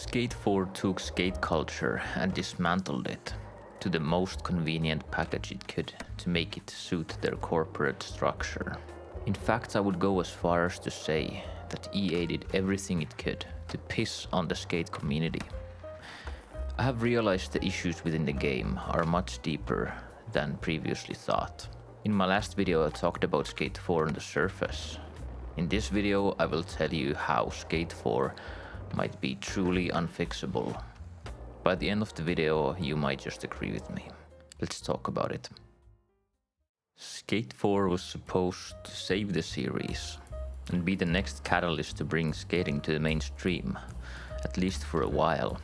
Skate 4 took skate culture and dismantled it to the most convenient package it could to make it suit their corporate structure. In fact, I would go as far as to say that EA did everything it could to piss on the skate community. I have realized the issues within the game are much deeper than previously thought. In my last video I talked about Skate 4 on the surface. In this video I will tell you how Skate 4 might be truly unfixable. By the end of the video you might just agree with me. Let's talk about it. Skate 4 was supposed to save the series and be the next catalyst to bring skating to the mainstream, at least for a while.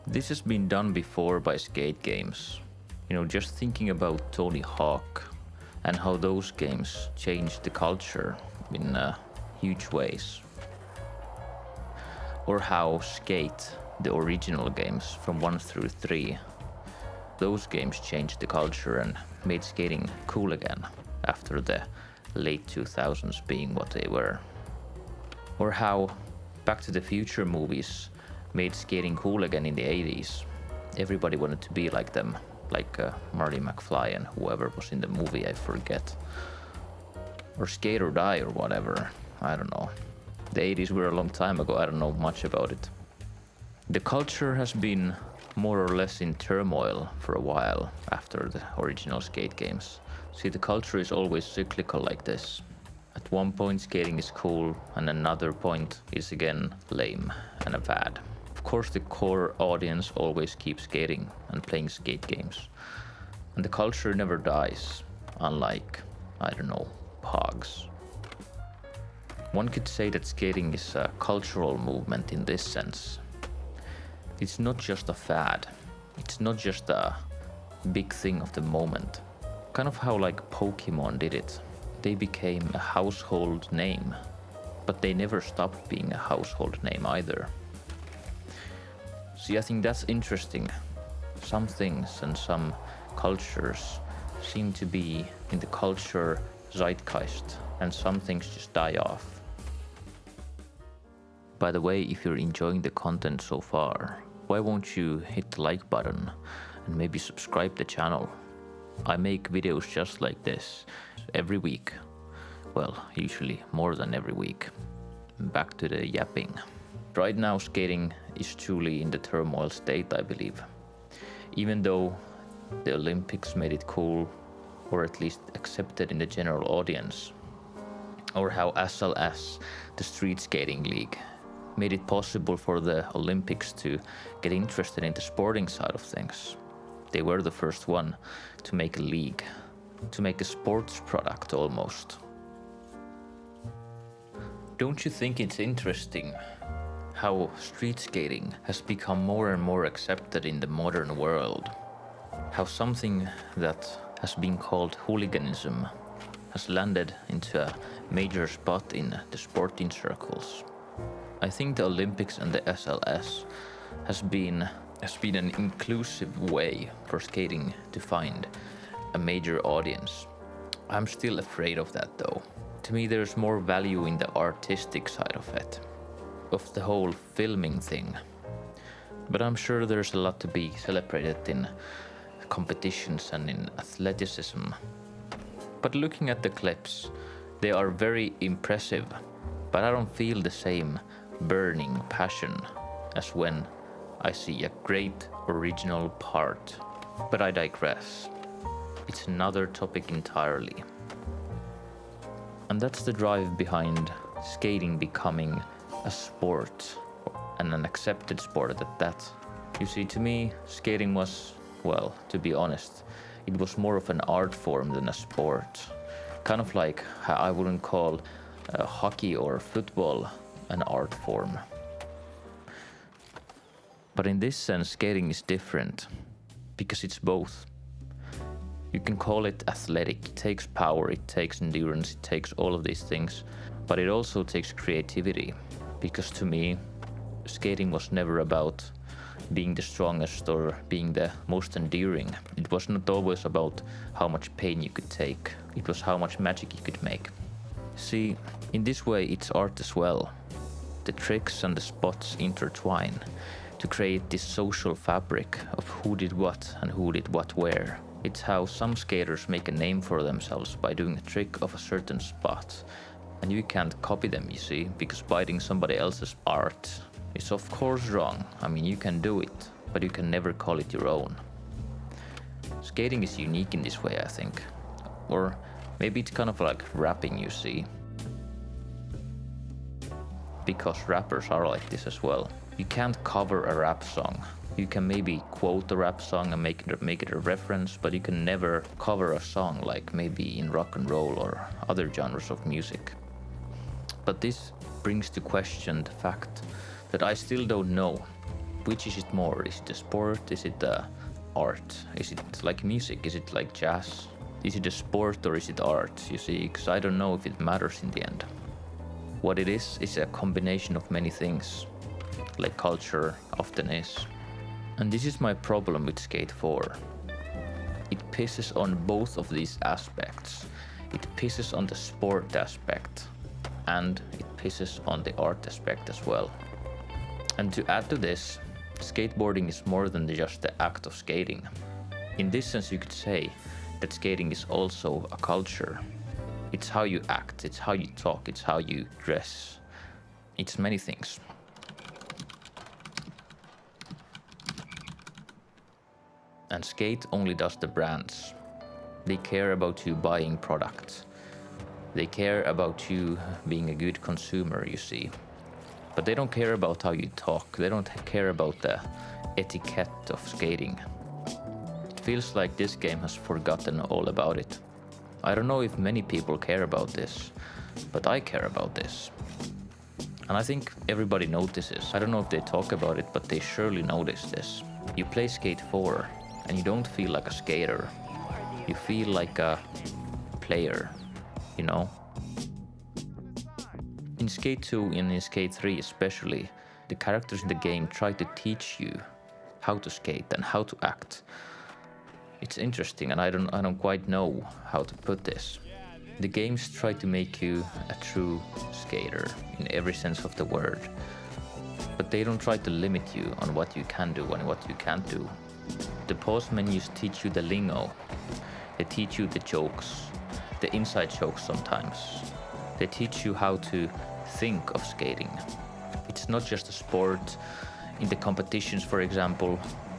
This has been done before by skate games. Just thinking about Tony Hawk and how those games changed the culture in huge ways. Or how Skate, the original games from 1 through 3, those games changed the culture and made skating cool again after the late 2000s being what they were. Or how Back to the Future movies made skating cool again in the 80s. Everybody wanted to be like them, like Marty McFly and whoever was in the movie, I forget. Or Skate or Die or whatever, I don't know. The 80s were a long time ago, I don't know much about it. The culture has been more or less in turmoil for a while after the original skate games. See, the culture is always cyclical like this. At one point skating is cool, and another point is again lame and a fad. Of course the core audience always keeps skating and playing skate games. And the culture never dies, unlike, I don't know, pogs. One could say that skating is a cultural movement in this sense. It's not just a fad. It's not just a big thing of the moment. Kind of how like Pokemon did it. They became a household name, but they never stopped being a household name either. See, I think that's interesting. Some things and some cultures seem to be in the culture zeitgeist, and some things just die off. By the way, if you're enjoying the content so far, why won't you hit the like button and maybe subscribe the channel? I make videos just like this every week. Well, usually more than every week. Back to the yapping. Right now skating is truly in the turmoil state, I believe. Even though the Olympics made it cool, or at least accepted in the general audience. Or how SLS, the street skating league, made it possible for the Olympics to get interested in the sporting side of things. They were the first one to make a league, to make a sports product almost. Don't you think it's interesting how street skating has become more and more accepted in the modern world? How something that has been called hooliganism has landed into a major spot in the sporting circles. I think the Olympics and the SLS has been an inclusive way for skating to find a major audience. I'm still afraid of that though. To me there's more value in the artistic side of it, of the whole filming thing. But I'm sure there's a lot to be celebrated in competitions and in athleticism. But looking at the clips, they are very impressive, but I don't feel the same burning passion as when I see a great original part. But I digress. It's another topic entirely. And that's the drive behind skating becoming a sport, and an accepted sport at that. You see, to me, skating was, well, to be honest, it was more of an art form than a sport. Kind of like how I wouldn't call hockey or football an art form. But in this sense, skating is different, because it's both. You can call it athletic, it takes power, it takes endurance, it takes all of these things, but it also takes creativity, because to me, skating was never about being the strongest or being the most enduring. It was not always about how much pain you could take, it was how much magic you could make. See, in this way it's art as well. the tricks and the spots intertwine to create this social fabric of who did what and who did what where. It's how some skaters make a name for themselves by doing a trick of a certain spot. And you can't copy them, you see, because biting somebody else's art is of course wrong. I mean, you can do it, but you can never call it your own. Skating is unique in this way, I think. Or maybe it's kind of like rapping, you see. Because rappers are like this as well. You can't cover a rap song. You can maybe quote a rap song and make it a reference, but you can never cover a song like maybe in rock and roll or other genres of music. But this brings to question the fact that I still don't know which is it more. Is it a sport? Is it a art? Is it like music? Is it like jazz? Is it a sport or is it art? You see, because I don't know if it matters in the end. What it is a combination of many things, like culture often is. And this is my problem with Skate 4. It pisses on both of these aspects. It pisses on the sport aspect, and it pisses on the art aspect as well. And to add to this, skateboarding is more than just the act of skating. In this sense, you could say that skating is also a culture. It's how you act, it's how you talk, it's how you dress. It's many things. And Skate only does the brands. They care about you buying products. They care about you being a good consumer, you see. But they don't care about how you talk. They don't care about the etiquette of skating. It feels like this game has forgotten all about it. I don't know if many people care about this, but I care about this. And I think everybody notices. I don't know if they talk about it, but they surely notice this. You play Skate 4 and you don't feel like a skater. You feel like a player, you know? In Skate 2 and in Skate 3 especially, the characters in the game try to teach you how to skate and how to act. It's interesting, and I don't quite know how to put this. The games try to make you a true skater in every sense of the word, but they don't try to limit you on what you can do and what you can't do. The pause menus teach you the lingo. They teach you the jokes, the inside jokes sometimes. They teach you how to think of skating. It's not just a sport. In the competitions, for example,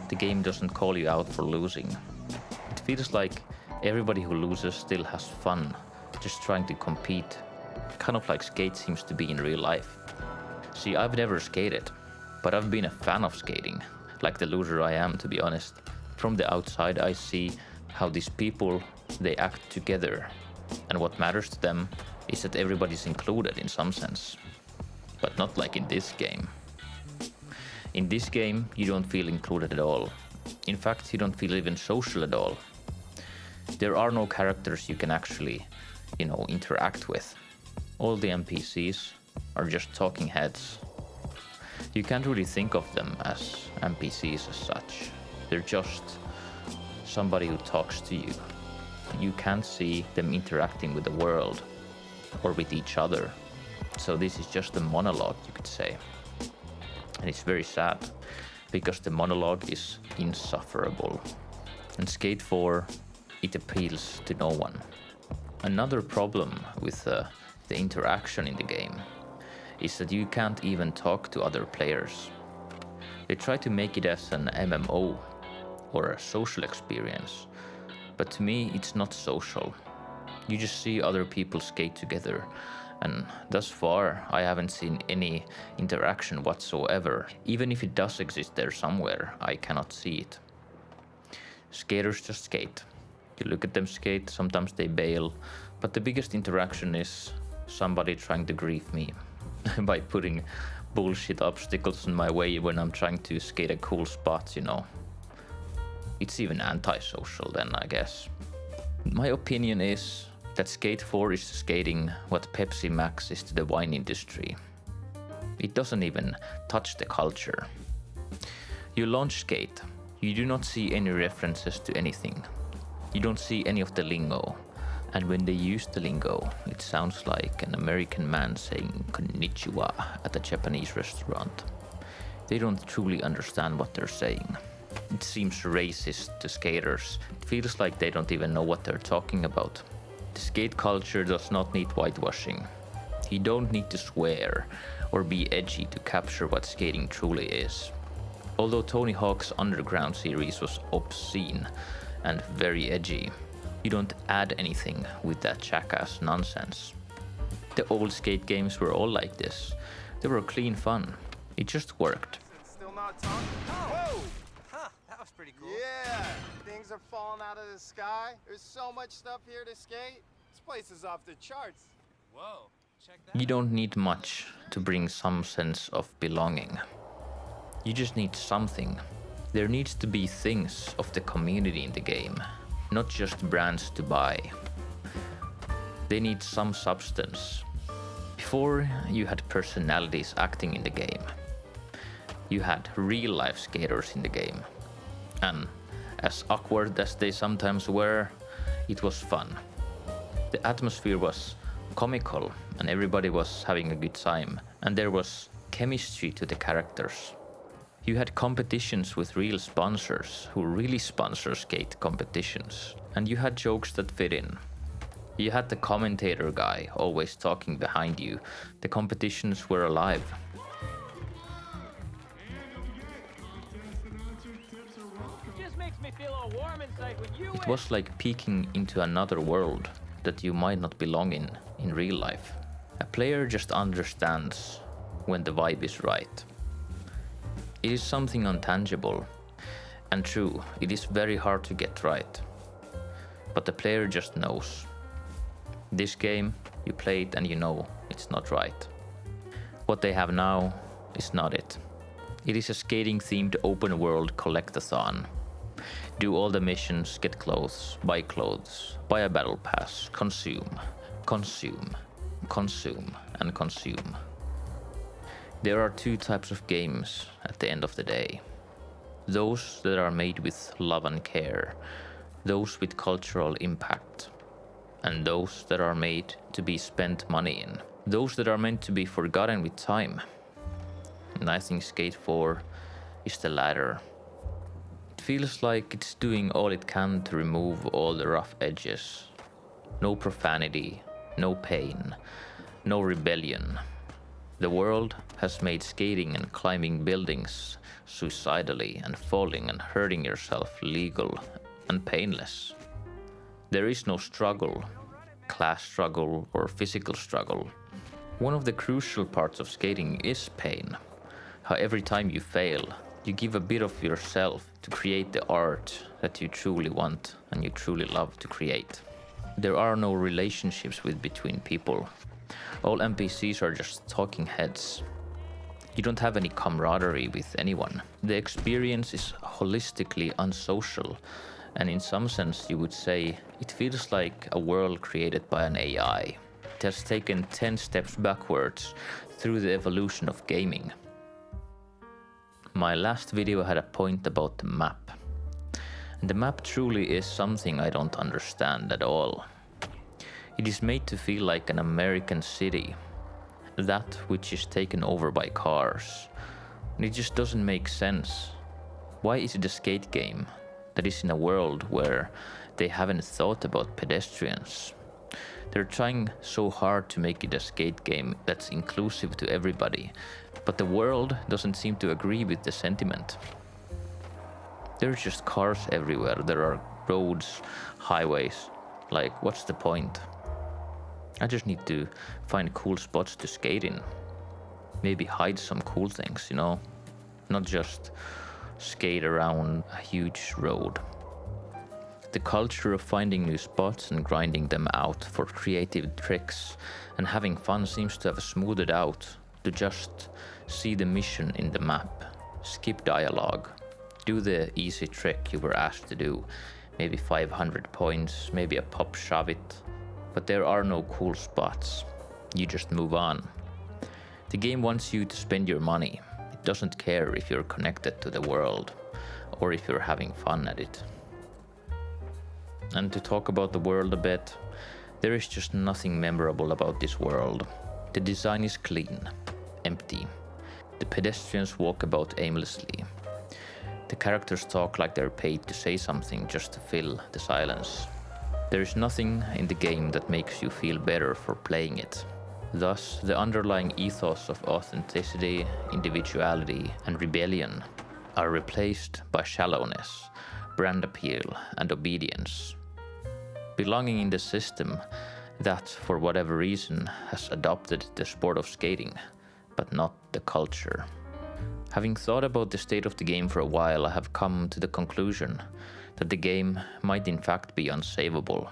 the game doesn't call you out for losing. It feels like everybody who loses still has fun, just trying to compete, kind of like skate seems to be in real life. See, I've never skated, but I've been a fan of skating, like the loser I am, to be honest. From the outside, I see how these people, they act together, and what matters to them is that everybody's included in some sense, but not like in this game. In this game, you don't feel included at all. In fact, you don't feel even social at all. There are no characters you can actually, interact with. All the NPCs are just talking heads. You can't really think of them as NPCs as such. They're just somebody who talks to you. You can't see them interacting with the world or with each other. So this is just a monologue, you could say. And it's very sad, because the monologue is insufferable. And Skate 4, it appeals to no one. Another problem with the interaction in the game is that you can't even talk to other players. They try to make it as an MMO or a social experience, but to me it's not social. You just see other people skate together, and thus far I haven't seen any interaction whatsoever. Even if it does exist there somewhere, I cannot see it. Skaters just skate. You look at them skate, sometimes they bail, but the biggest interaction is somebody trying to grief me by putting bullshit obstacles in my way when I'm trying to skate a cool spot, It's even antisocial then, I guess. My opinion is that Skate 4 is to skating what Pepsi Max is to the wine industry. It doesn't even touch the culture. You launch Skate, you do not see any references to anything. You don't see any of the lingo. And when they use the lingo, it sounds like an American man saying konnichiwa at a Japanese restaurant. They don't truly understand what they're saying. It seems racist to skaters. It feels like they don't even know what they're talking about. The skate culture does not need whitewashing. You don't need to swear or be edgy to capture what skating truly is. Although Tony Hawk's Underground series was obscene and very edgy, you don't add anything with that jackass nonsense. The old skate games were all like this. They were clean fun. It just worked. Still not talking? Whoa! Huh, that was pretty cool. Yeah, things are falling out of the sky. There's so much stuff here to skate. This place is off the charts. Whoa, check that You don't need much to bring some sense of belonging. You just need something. There needs to be things of the community in the game, not just brands to buy. They need some substance. Before, you had personalities acting in the game. You had real-life skaters in the game. And as awkward as they sometimes were, it was fun. The atmosphere was comical and everybody was having a good time. And there was chemistry to the characters. You had competitions with real sponsors who really sponsor skate competitions. And you had jokes that fit in. You had the commentator guy always talking behind you. The competitions were alive. just makes me feel all warm inside when you It was like peeking into another world that you might not belong in real life. A player just understands when the vibe is right. It is something intangible, and true, it is very hard to get right. But the player just knows. This game, you play it and you know it's not right. What they have now is not it. It is a skating-themed open world collectathon. Do all the missions, get clothes, buy a battle pass, consume, and consume. There are two types of games at the end of the day. Those that are made with love and care, those with cultural impact, and those that are made to be spent money in. Those that are meant to be forgotten with time. And I think Skate 4 is the latter. It feels like it's doing all it can to remove all the rough edges. No profanity, no pain, no rebellion. The world has made skating and climbing buildings suicidally and falling and hurting yourself legal and painless. There is no struggle, class struggle or physical struggle. One of the crucial parts of skating is pain. How every time you fail, you give a bit of yourself to create the art that you truly want and you truly love to create. There are no relationships between people. All NPCs are just talking heads. You don't have any camaraderie with anyone. The experience is holistically unsocial, and in some sense you would say it feels like a world created by an AI. It has taken 10 steps backwards through the evolution of gaming. My last video had a point about the map. And the map truly is something I don't understand at all. It is made to feel like an American city, that which is taken over by cars. And it just doesn't make sense. Why is it a skate game that is in a world where they haven't thought about pedestrians? They're trying so hard to make it a skate game that's inclusive to everybody, but the world doesn't seem to agree with the sentiment. There's just cars everywhere, there are roads, highways. Like, what's the point? I just need to find cool spots to skate in. Maybe hide some cool things, you know? Not just skate around a huge road. The culture of finding new spots and grinding them out for creative tricks and having fun seems to have smoothed out to just see the mission in the map, skip dialogue, do the easy trick you were asked to do, maybe 500 points, maybe a pop shove it, but there are no cool spots. You just move on. The game wants you to spend your money. It doesn't care if you're connected to the world or if you're having fun at it. And to talk about the world a bit, There is just nothing memorable about this world. The design is clean, empty. The pedestrians walk about aimlessly. The characters talk like they're paid to say something just to fill the silence. There is nothing in the game that makes you feel better for playing it. Thus, the underlying ethos of authenticity, individuality, and rebellion are replaced by shallowness, brand appeal, and obedience. Belonging in the system that, for whatever reason, has adopted the sport of skating, but not the culture. Having thought about the state of the game for a while, I have come to the conclusion that the game might in fact be unsavable.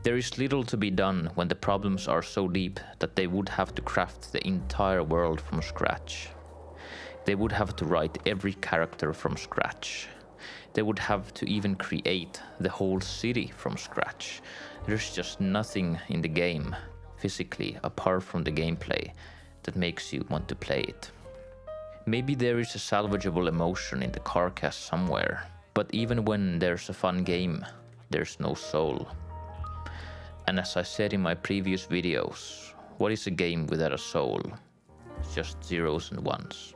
There is little to be done when the problems are so deep that they would have to craft the entire world from scratch. They would have to write every character from scratch. They would have to even create the whole city from scratch. There's just nothing in the game, physically, apart from the gameplay, that makes you want to play it. Maybe there is a salvageable emotion in the carcass somewhere, but even when there's a fun game, there's no soul. And as I said in my previous videos, what is a game without a soul? It's just zeros and ones.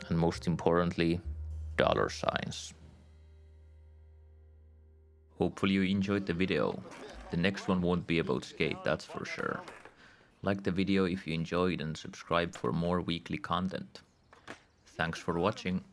And most importantly, dollar signs. Hopefully you enjoyed the video. The next one won't be about skate, that's for sure. Like the video if you enjoyed and subscribe for more weekly content. Thanks for watching.